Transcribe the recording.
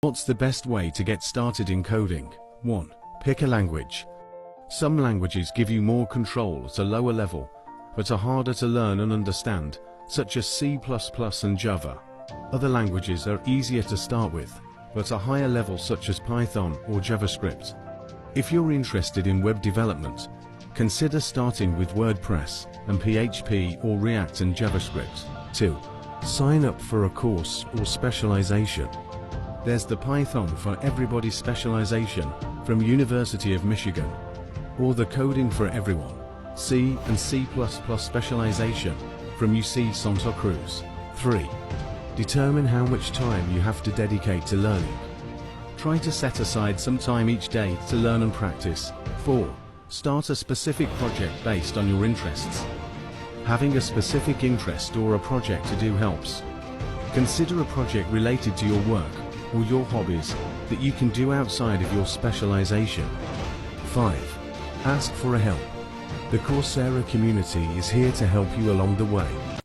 What's the best way to get started in coding? 1. Pick a language. Some languages give you more control at a lower level, but are harder to learn and understand, such as C++ and Java. Other languages are easier to start with, but are higher level such as Python or JavaScript. If you're interested in web development, consider starting with WordPress and PHP or React and JavaScript. 2. Sign up for a course or specialization. There's the Python for Everybody specialization from University of Michigan, or the Coding for Everyone, C and C++ specialization from UC Santa Cruz. 3. Determine how much time you have to dedicate to learning. Try to set aside some time each day to learn and practice. 4. Start a specific project based on your interests. Having a specific interest or a project to do helps. Consider a project related to your work or your hobbies that you can do outside of your specialization. 5. Ask for help. The Coursera community is here to help you along the way.